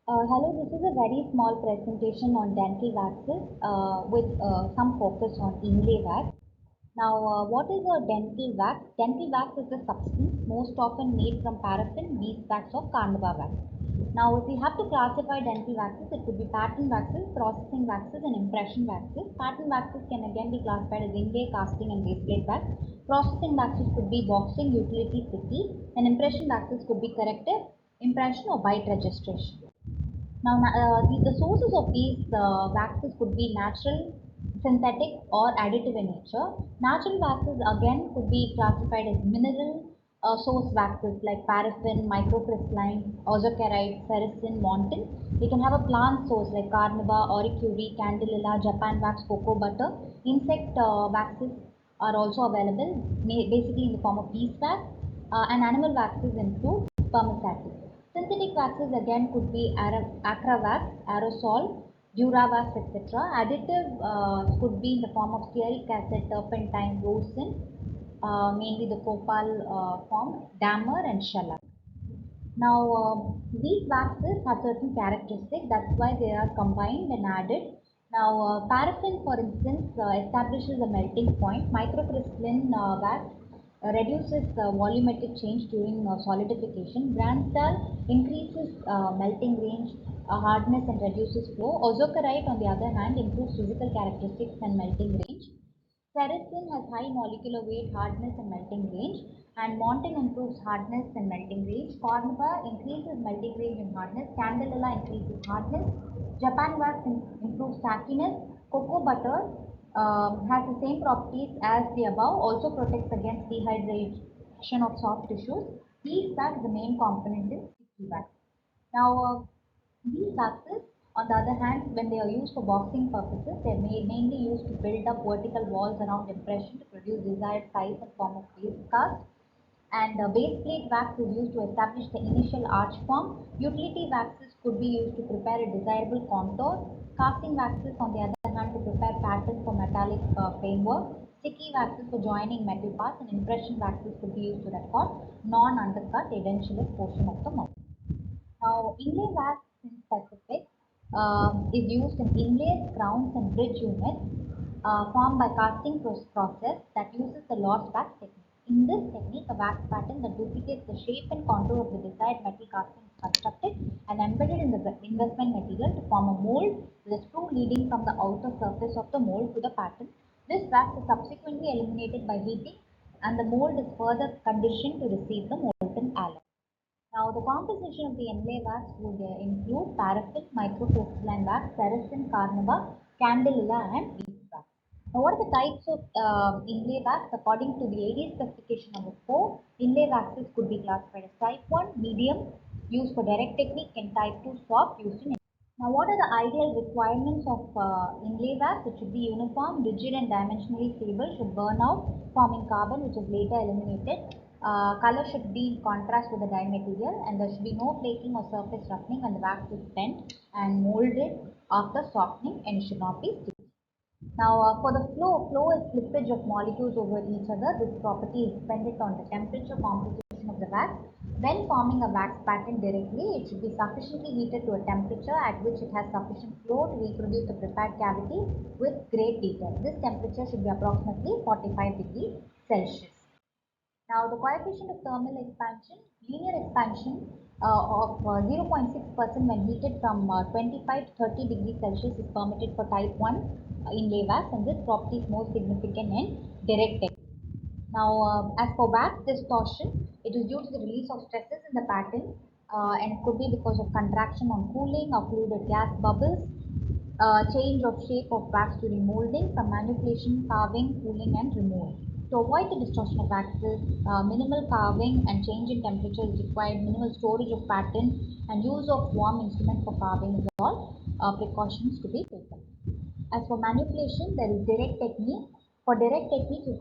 Hello, this is a very small presentation on dental waxes with some focus on inlay wax. Now, what is a dental wax? Dental wax is a substance most often made from paraffin, beeswax or carnauba wax. Now, if we have to classify dental waxes, it could be pattern waxes, processing waxes and impression waxes. Pattern waxes can again be classified as inlay, casting and base plate wax. Processing waxes could be boxing, utility, sticky, and impression waxes could be corrective, impression or bite registration. Now, the sources of these waxes could be natural, synthetic, or additive in nature. Natural waxes again could be classified as mineral source waxes like paraffin, microcrystalline, ozokerite, ferricin, montan. They can have a plant source like carnauba, auricuri, candelilla, Japan wax, cocoa butter. Insect waxes are also available, basically in the form of beeswax, and animal waxes include spermaceti. Synthetic waxes again could be Acravax, aerosol, Duravax, etc. Additive could be in the form of stearic acid, turpentine, rosin, mainly the copal form, dammer and shellac. Now, these waxes have certain characteristics, that's why they are combined and added. Now, paraffin, for instance, establishes a melting point. Microcrystalline wax reduces volumetric change during solidification. Branstall increases melting range, hardness, and reduces flow. Ozokerite, on the other hand, improves physical characteristics and melting range. Ferricin has high molecular weight, hardness, and melting range, and Montan improves hardness and melting range. Cornaba increases melting range and hardness. Candelilla increases hardness. Japan wax improves tackiness. Cocoa butter has the same properties as the above, also protects against dehydration of soft tissues. Beeswax, the main component is sticky wax. Now, these waxes, on the other hand, when they are used for boxing purposes, they are mainly used to build up vertical walls around impression to produce desired size and form of base cast. And base plate wax is used to establish the initial arch form. Utility waxes could be used to prepare a desirable contour. Casting waxes, on the other hand, to prepare patterns for metallic framework. Sticky waxes for joining metal parts, and impression waxes could be used to record non-undercut edentulous portion of the mouth. Now, inlay wax in specific is used in inlays, crowns, and bridge units formed by casting process that uses the lost wax technique. In this technique, a wax pattern that duplicates the shape and contour of the desired metal casting is constructed and embedded in the investment material to form a mold with a screw leading from the outer surface of the mold to the pattern. This wax is subsequently eliminated by heating, and the mold is further conditioned to receive the molten alloy. Now, the composition of the inlay wax would include paraffin, microcrystalline wax, ferricin, carnauba, candelilla, and beeswax. Now, what are the types of inlay wax? According to the AD specification number 4, inlay waxes could be classified as type 1, medium, used for direct technique, and type 2, soft, used in. Now, what are the ideal requirements of inlay wax? It should be uniform, rigid, and dimensionally stable, should burn out, forming carbon, which is later eliminated. Color should be in contrast with the dye material, and there should be no flaking or surface roughening when the wax is spent and molded after softening, and should not be sticky. Now, for the flow is slippage of molecules over each other. This property is dependent on the temperature composition of the wax. When forming a wax pattern directly, it should be sufficiently heated to a temperature at which it has sufficient flow to reproduce the prepared cavity with great detail. This temperature should be approximately 45 degrees Celsius. Now, the coefficient of thermal expansion, linear expansion of 0.6% when heated from 25 to 30 degrees Celsius is permitted for type 1 inlay wax, and this property is most significant in direct technique. Now, as for wax distortion, it is due to the release of stresses in the pattern, and it could be because of contraction on cooling, occluded gas bubbles, change of shape of wax during molding, from manipulation, carving, cooling, and removal. To avoid the distortion of waxes, minimal carving and change in temperature is required, minimal storage of pattern, and use of warm instrument for carving is all precautions to be taken. As for manipulation, there is direct technique. For direct technique, you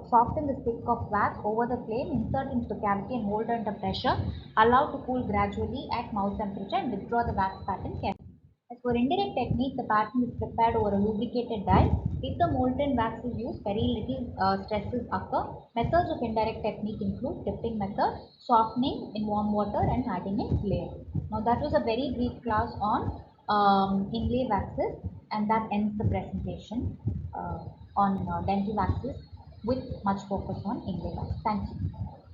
soften the stick of wax over the flame, insert into the cavity and hold under pressure, allow to cool gradually at mouth temperature, and withdraw the wax pattern carefully. As for indirect technique, the pattern is prepared over a lubricated die. If the molten wax is used, very little stresses occur. Methods of indirect technique include dipping method, softening in warm water, and adding a layer. Now that was a very brief class on inlay waxes, and that ends the presentation on dental waxes with much focus on inlay wax. Thank you.